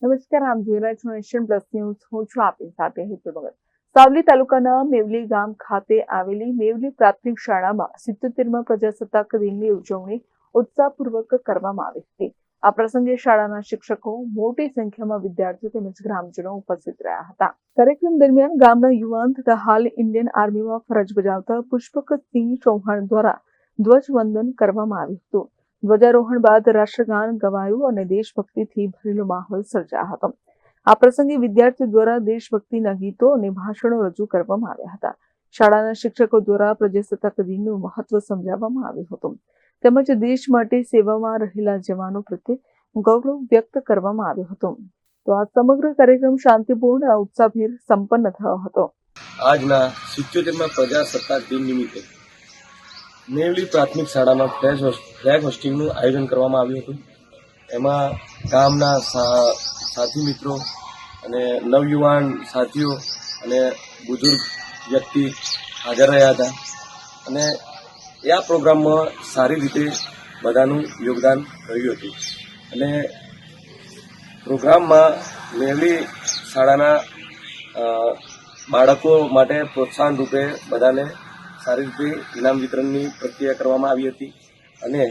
નમસ્કાર, આમ જોઈ રહ્યા છો નેશન પ્લસ ન્યૂઝ. હું છું આપની સાથે હેતુ ભગત. સાવલી તાલુકાના મેવલી ગામ ખાતે આવેલી મેવલી પ્રાથમિક શાળામાં 77મા પ્રજાસત્તાક દિનની ઉજવણી ઉત્સાહપૂર્વક કરવામાં આવી હતી. આ પ્રસંગે શાળાના શિક્ષકો, મોટી સંખ્યામાં વિદ્યાર્થીઓ તેમજ ગ્રામજનો ઉપસ્થિત રહ્યા હતા. કાર્યક્રમ દરમિયાન ગામના યુવાન તથા હાલ ઇન્ડિયન આર્મીમાં ફરજ બજાવતા પુષ્પકસિંહ ચૌહાણ દ્વારા ધ્વજવંદન કરવામાં આવ્યું હતું. ધ્વજારોહણ બાદ રાષ્ટ્રગાન ગવાયું અને દેશભક્તિથી ભરેલો માહોલ સર્જાયો હતો. આ પ્રસંગે વિદ્યાર્થીઓ દ્વારા દેશભક્તિના ગીતો અને ભાષણો રજૂ કરવામાં આવ્યા હતા. શાળાના શિક્ષકો દ્વારા પ્રજાસત્તાક દિનનું મહત્વ સમજાવવામાં આવ્યું હતું તેમજ દેશ માટે સેવામાં રહેલા જવાનો પ્રત્યે ગૌરવ વ્યક્ત કરવામાં આવ્યું હતું. તો આ સમગ્ર કાર્યક્રમ શાંતિપૂર્ણ અને ઉત્સાહભેર સંપન્ન થયો હતો. આજના 77મા પ્રજાસત્તાક દિન નિમિત્તે મેવલી પ્રાથમિક શાળામાં ફ્લેગ હોસ્ટિંગનું આયોજન કરવામાં આવ્યું હતું. એમાં ગામના સાથી મિત્રો અને નવયુવાન સાથીઓ અને બુઝુર્ગ વ્યક્તિ હાજર રહ્યા હતા અને આ પ્રોગ્રામમાં સારી રીતે બધાનું યોગદાન રહ્યું હતું. અને પ્રોગ્રામમાં મેવલી શાળાના બાળકો માટે પ્રોત્સાહન રૂપે બધાને સારી રીતે ઇનામ વિતરણની પ્રક્રિયા કરવામાં આવી હતી અને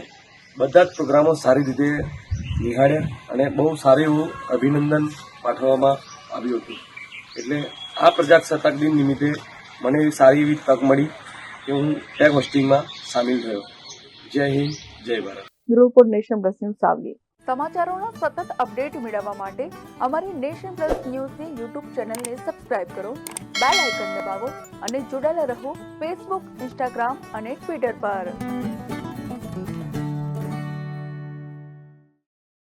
બધા જ પ્રોગ્રામો સારી રીતે નિહાળ્યા અને બહુ સારું એવું અભિનંદન પાઠવવામાં આવ્યું હતું. એટલે આ પ્રજાસત્તાક દિન નિમિત્તે મને એવી સારી એવી તક મળી કે હું ફ્લેગ હોસ્ટિંગમાં સામેલ થયો. જય હિન્દ, જય Bharat. Report nation plus news Savli. સમાચારોનો સતત અપડેટ મેળવવા માટે અમારી નેશન પ્લસ ન્યૂઝની યુટ્યુબ ચેનલને સબસ્ક્રાઇબ કરો, બેલ આઇકન દબાવો અને જોડાયેલા રહો ફેસબુક, ઇન્સ્ટાગ્રામ અને ટ્વિટર પર.